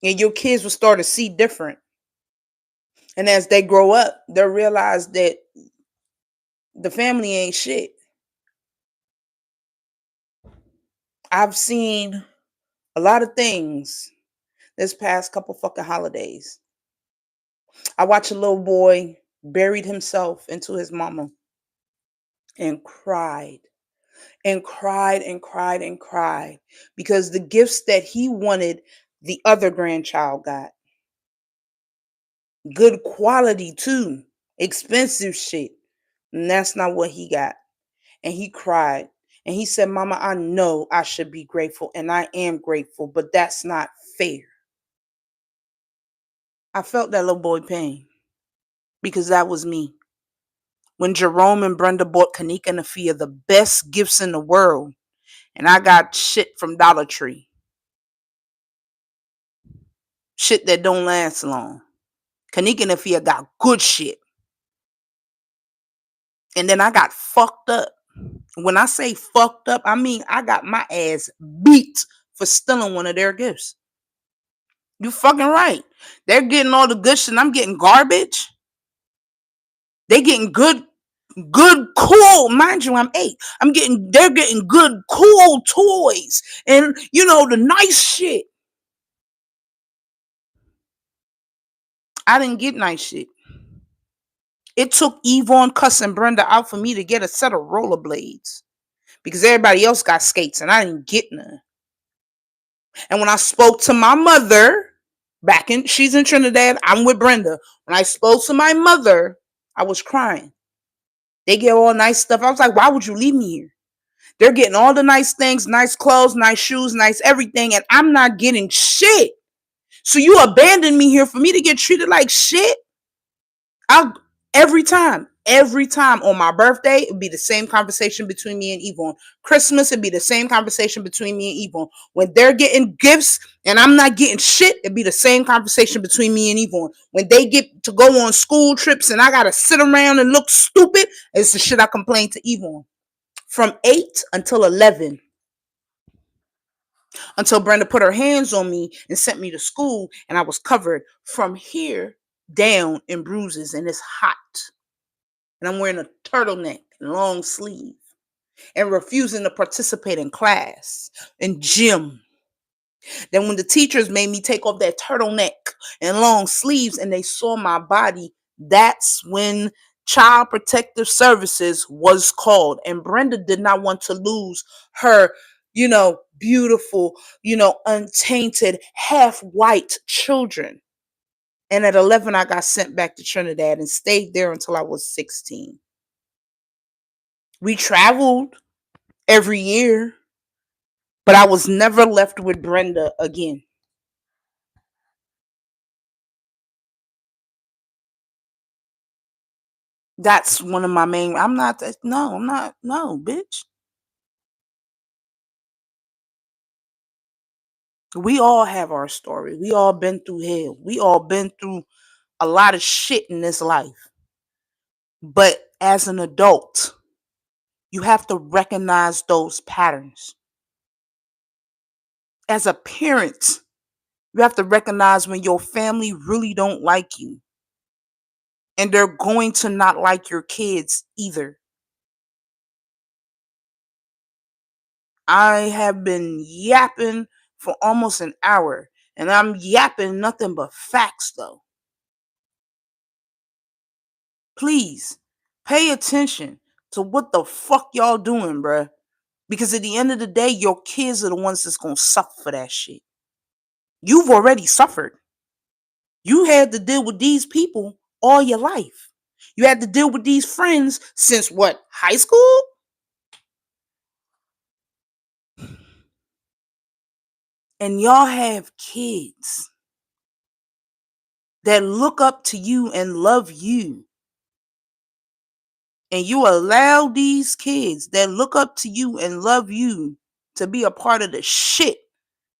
And your kids will start to see different. And as they grow up, they'll realize that the family ain't shit. I've seen a lot of things this past couple fucking holidays. I watched a little boy buried himself into his mama and cried and cried and cried and cried because the gifts that he wanted, the other grandchild got. Good quality too, expensive shit. And that's not what he got. And he cried. And he said, Mama, I know I should be grateful, and I am grateful, but that's not fair. I felt that little boy pain because that was me. When Jerome and Brenda bought Kanika and Afia the best gifts in the world, and I got shit from Dollar Tree. Shit that don't last long. Kanika and Afia got good shit. And then I got fucked up. When I say fucked up, I mean I got my ass beat for stealing one of their gifts. You fucking right. They're getting all the good shit and I'm getting garbage. They getting good, cool. Mind you, I'm 8. They're getting good, cool toys and, the nice shit. I didn't get nice shit. It took Yvonne cussing Brenda out for me to get a set of rollerblades because everybody else got skates and I didn't get none. And when I spoke to my mother, she's in Trinidad, I'm with Brenda. When I spoke to my mother, I was crying. They get all nice stuff. I was like, why would you leave me here? They're getting all the nice things, nice clothes, nice shoes, nice everything, and I'm not getting shit. So you abandoned me here for me to get treated like shit? Every time on my birthday, it'd be the same conversation between me and Yvonne. Christmas, it'd be the same conversation between me and Yvonne. When they're getting gifts and I'm not getting shit, it'd be the same conversation between me and Yvonne. When they get to go on school trips and I gotta sit around and look stupid, it's the shit I complain to Yvonne. From 8 until 11. Until Brenda put her hands on me and sent me to school and I was covered from here down in bruises and it's hot. And I'm wearing a turtleneck and long sleeve and refusing to participate in class and gym. Then when the teachers made me take off that turtleneck and long sleeves and they saw my body, that's when Child Protective Services was called. And Brenda did not want to lose her, beautiful, untainted, half white children. And at 11, I got sent back to Trinidad and stayed there until I was 16. We traveled every year, but I was never left with Brenda again. That's one of my main. I'm not, bitch. We all have our story. We all been through hell. We all been through a lot of shit in this life. But as an adult, you have to recognize those patterns. As a parent, you have to recognize when your family really don't like you. And they're going to not like your kids either. I have been yapping for almost an hour. And I'm yapping nothing but facts though. Please pay attention to what the fuck y'all doing, bruh. Because at the end of the day, your kids are the ones that's gonna suffer for that shit. You've already suffered. You had to deal with these people all your life. You had to deal with these friends since what? High school? And y'all have kids that look up to you and love you. And you allow these kids that look up to you and love you to be a part of the shit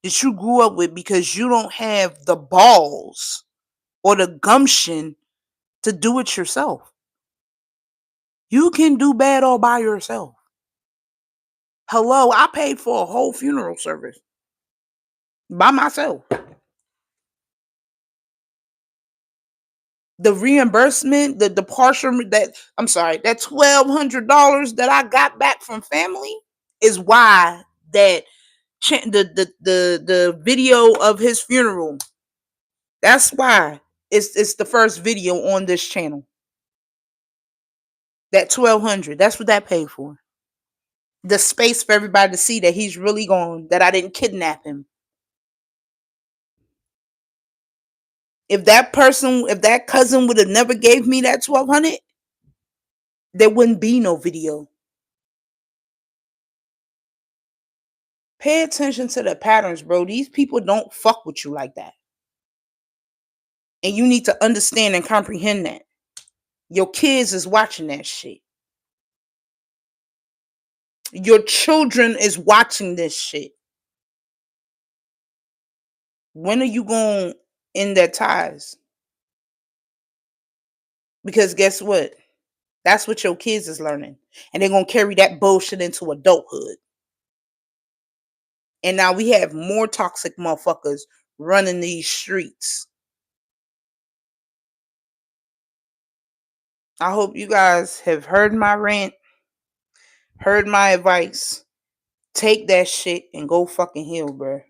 that you grew up with because you don't have the balls or the gumption to do it yourself. You can do bad all by yourself. Hello, I paid for a whole funeral service by myself. The reimbursement, the partial that $1,200 that I got back from family is why that the video of his funeral. That's why it's the first video on this channel. That $1,200. That's what that paid for. The space for everybody to see that he's really gone. That I didn't kidnap him. If that cousin would have never gave me that $1,200, there wouldn't be no video. Pay attention to the patterns, bro. These people don't fuck with you like that. And you need to understand and comprehend that. Your kids is watching that shit. Your children is watching this shit. When are you going to end their ties? Because guess what? That's what your kids is learning. And they're going to carry that bullshit into adulthood. And now we have more toxic motherfuckers running these streets. I hope you guys have heard my rant, heard my advice. Take that shit and go fucking heal, bro.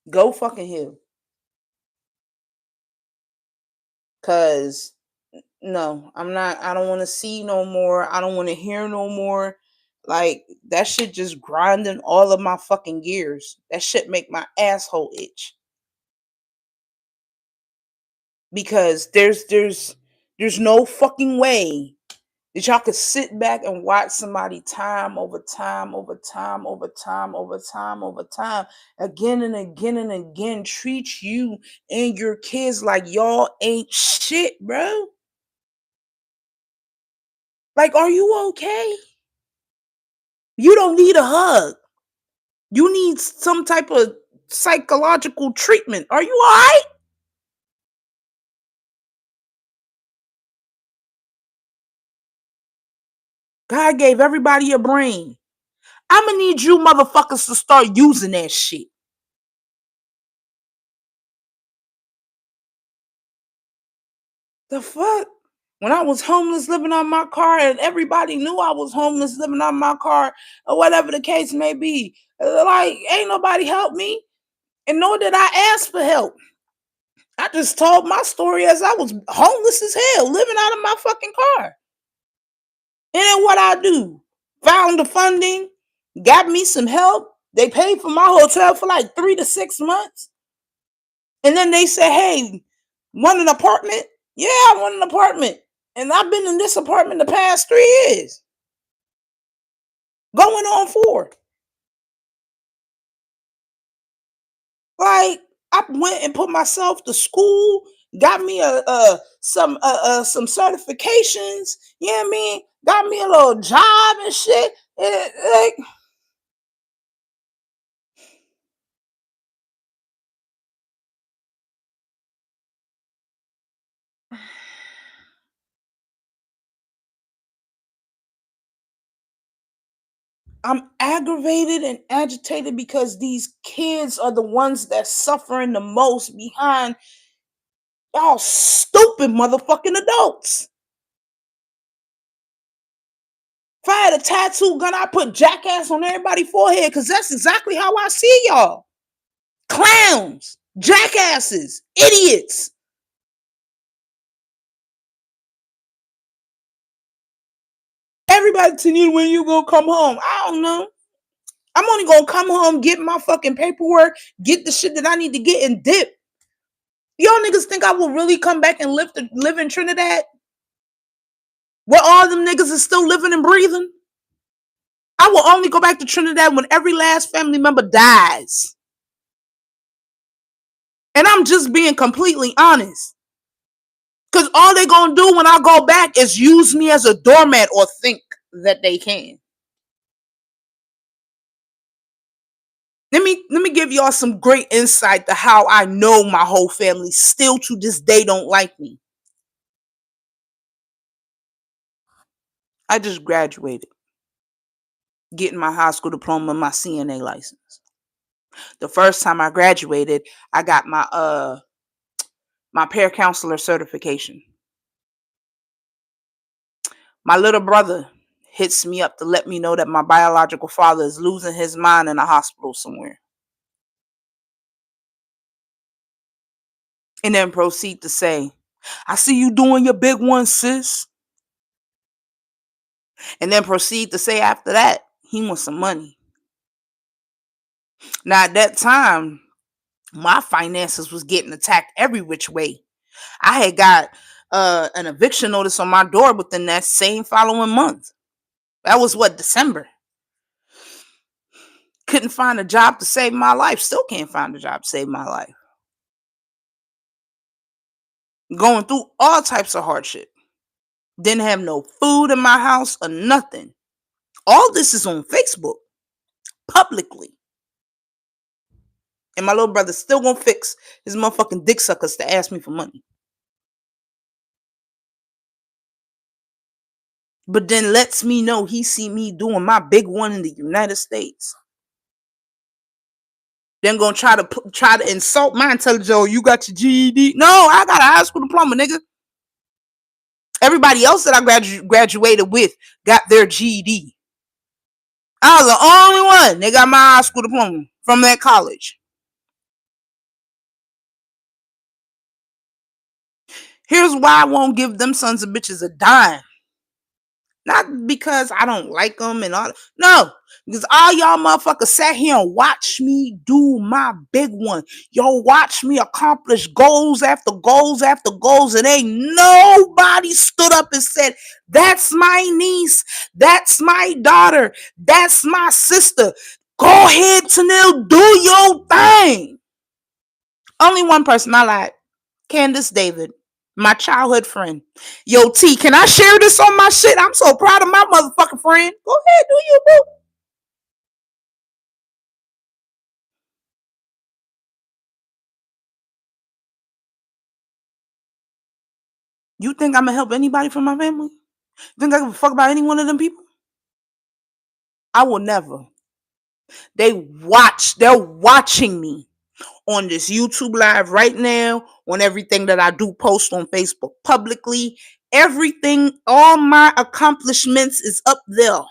Go fucking heal. Cause no, I don't want to see no more. I don't want to hear no more. Like, that shit just grinding all of my fucking gears. That shit make my asshole itch. Because there's no fucking way that y'all could sit back and watch somebody time over time over time over time over time over time again and again and again treat you and your kids like y'all ain't shit, bro. Like, are you okay? You don't need a hug. You need some type of psychological treatment. Are you all right? God gave everybody a brain. I'm gonna need you motherfuckers to start using that shit. The fuck? When I was homeless living on my car and everybody knew I was homeless living on my car or whatever the case may be, like, ain't nobody helped me. And nor did I ask for help. I just told my story as I was homeless as hell, living out of my fucking car. And then what I do? Found the funding, got me some help. They paid for my hotel for like 3 to 6 months. And then they said, hey, want an apartment? Yeah, I want an apartment. And I've been in this apartment the past 3 years. Going on 4. Like, I went and put myself to school, got me some certifications, you know what I mean? Got me a little job and shit. Like, I'm aggravated and agitated because these kids are the ones that's suffering the most behind y'all stupid motherfucking adults. If I had a tattoo gun, I'd put jackass on everybody's forehead because that's exactly how I see y'all. Clowns, jackasses, idiots. Everybody to you, when you gonna come home? I don't know. I'm only gonna come home, get my fucking paperwork, get the shit that I need to get, and dip. Y'all niggas think I will really come back and live in Trinidad? Where all them niggas is still living and breathing? I will only go back to Trinidad when every last family member dies. And I'm just being completely honest. Because all they gonna do when I go back is use me as a doormat or think that they can. Let me give y'all some great insight to how I know my whole family still to this day don't like me. I just graduated, getting my high school diploma and my CNA license. The first time I graduated, I got my peer counselor certification. My little brother hits me up to let me know that my biological father is losing his mind in a hospital somewhere. And then proceed to say, I see you doing your big one, sis. And then proceed to say after that, he wants some money. Now, at that time, my finances was getting attacked every which way. I had got an eviction notice on my door within that same following month. That was what, December. Couldn't find a job to save my life. Still can't find a job to save my life. Going through all types of hardship. Didn't have no food in my house or nothing. All this is on Facebook. Publicly. And my little brother still gonna fix his motherfucking dick suckers to ask me for money. But then lets me know he see me doing my big one in the United States. Then gonna try to insult my intelligence. Oh, you got your GED? No, I got a high school diploma, nigga. Everybody else that I graduated with got their GED. I was the only one that got my high school diploma from that college. Here's why I won't give them sons of bitches a dime. Not because I don't like them and all. No, because all y'all motherfuckers sat here and watched me do my big one. Y'all watch me accomplish goals after goals after goals, and ain't nobody stood up and said, that's my niece, that's my daughter, that's my sister. Go ahead, Tanil, do your thing. Only one person I like, Candace David. My childhood friend. Yo, T, can I share this on my shit? I'm so proud of my motherfucking friend. Go ahead, do you, boo. You think I'm gonna help anybody from my family? You think I give a fuck about any one of them people? I will never. They're watching me on this YouTube live right now, on everything that I do post on Facebook publicly. Everything, all my accomplishments is up there.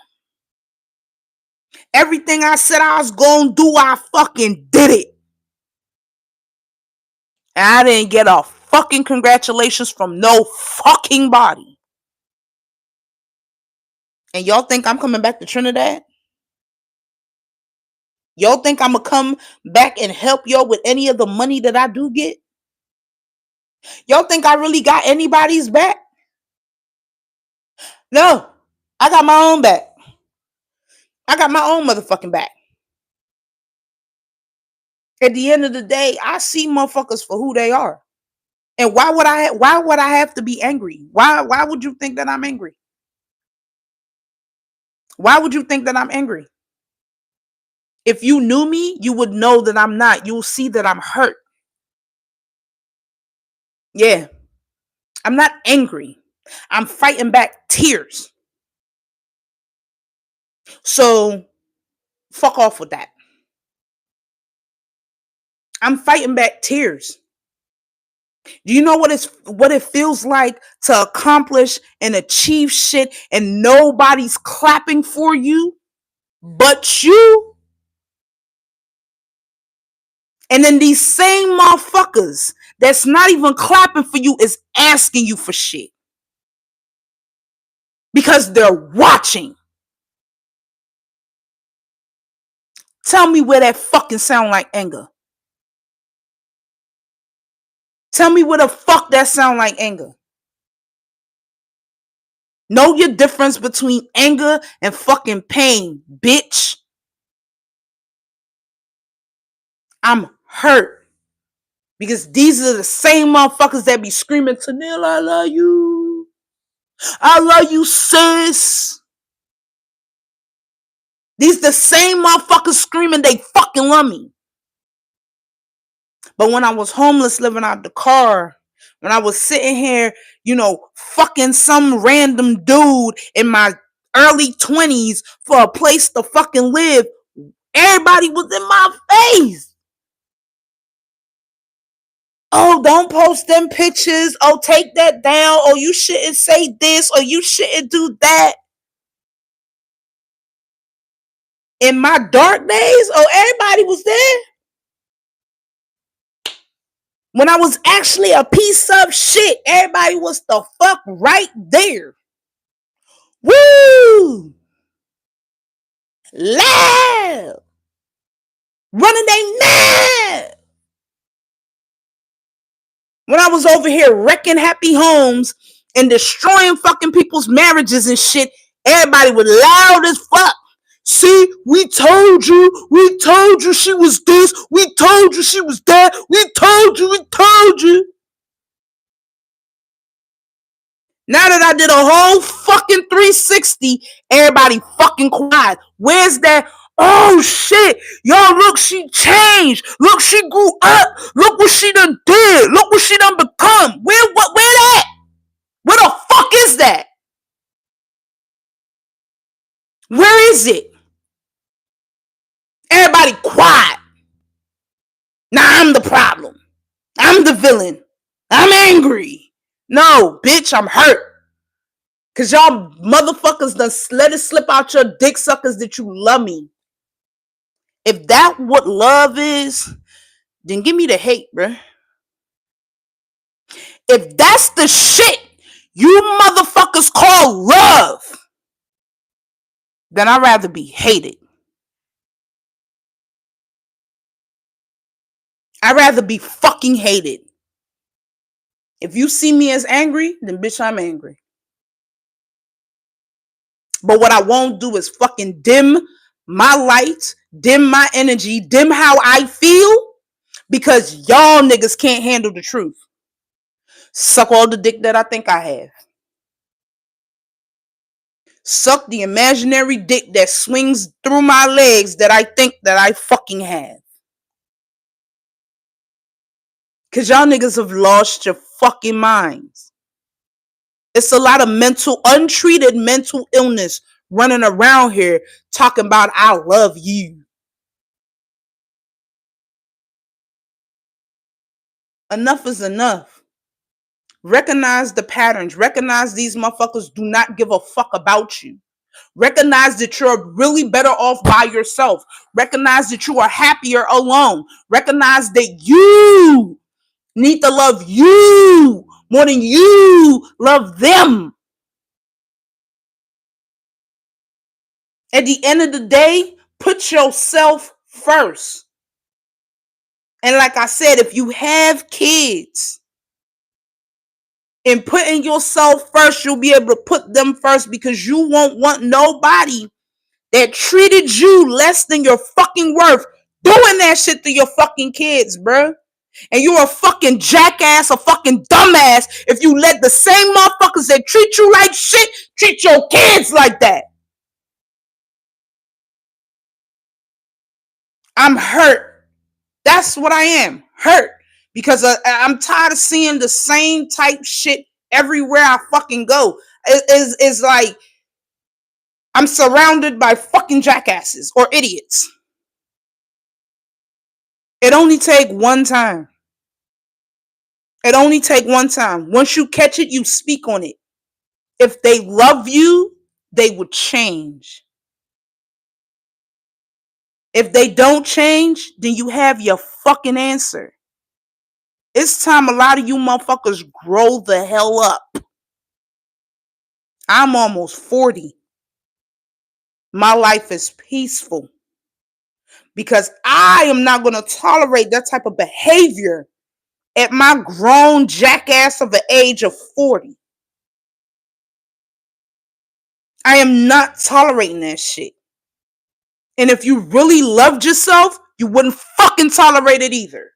Everything I said I was gonna do, I fucking did it. And I didn't get a fucking congratulations from no fucking body. And y'all think I'm coming back to Trinidad? Y'all think I'm gonna come back and help y'all with any of the money that I do get? Y'all think I really got anybody's back? No, I got my own back. I got my own motherfucking back. At the end of the day, I see motherfuckers for who they are. And why would I have to be angry? Why would you think that I'm angry? Why would you think that I'm angry? If you knew me, you would know that I'm not. You'll see that I'm hurt. Yeah. I'm not angry. I'm fighting back tears. So fuck off with that. I'm fighting back tears. Do you know what it feels like to accomplish and achieve shit and nobody's clapping for you but you? And then these same motherfuckers that's not even clapping for you is asking you for shit. Because they're watching. Tell me where that fucking sound like anger. Tell me where the fuck that sound like anger. Know your difference between anger and fucking pain, bitch. I'm hurt. Because these are the same motherfuckers that be screaming, Tanil, I love you. I love you, sis. These the same motherfuckers screaming they fucking love me. But when I was homeless living out the car, when I was sitting here, fucking some random dude in my early 20s for a place to fucking live, everybody was in my face. Oh, don't post them pictures. Oh, take that down. Oh, you shouldn't say this. Or you shouldn't do that. In my dark days, everybody was there. When I was actually a piece of shit, everybody was the fuck right there. Woo! Loud! Running they mad! When I was over here wrecking happy homes and destroying fucking people's marriages and shit, everybody was loud as fuck. See, we told you she was this, we told you she was that, we told you. Now that I did a whole fucking 360, everybody fucking quiet. Where's that? Oh shit. Yo, look, she changed. Look, she grew up. Look what she done did. Look what she done become. Where that? Where the fuck is that? Where is it? Everybody quiet. Now I'm the problem. I'm the villain. I'm angry. No, bitch, I'm hurt. Cause y'all motherfuckers done let it slip out your dick suckers that you love me. If that what love is, then give me the hate, bruh. If that's the shit you motherfuckers call love, then I'd rather be hated. I'd rather be fucking hated. If you see me as angry, then bitch, I'm angry. But what I won't do is fucking dim my light, dim my energy, dim how I feel, because y'all niggas can't handle the truth. Suck all the dick that I think I have. Suck the imaginary dick that swings through my legs that I think that I fucking have. Cause y'all niggas have lost your fucking minds. It's a lot of untreated mental illness running around here talking about I love you. Enough is enough. Recognize the patterns. Recognize these motherfuckers do not give a fuck about you. Recognize that you're really better off by yourself. Recognize that you are happier alone. Recognize that you need to love you more than you love them. At the end of the day, put yourself first. And like I said, if you have kids and putting yourself first, you'll be able to put them first, because you won't want nobody that treated you less than your fucking worth doing that shit to your fucking kids, bruh. And you're a fucking jackass, a fucking dumbass if you let the same motherfuckers that treat you like shit treat your kids like that. I'm hurt. That's what I am. Hurt. Because I'm tired of seeing the same type shit everywhere I fucking go. It's like I'm surrounded by fucking jackasses or idiots. It only take one time. It only take one time. Once you catch it, you speak on it. If they love you, they will change. If they don't change, then you have your fucking answer. It's time a lot of you motherfuckers grow the hell up. I'm almost 40. My life is peaceful because I am not going to tolerate that type of behavior at my grown jackass of the age of 40. I am not tolerating that shit. And if you really loved yourself, you wouldn't fucking tolerate it either.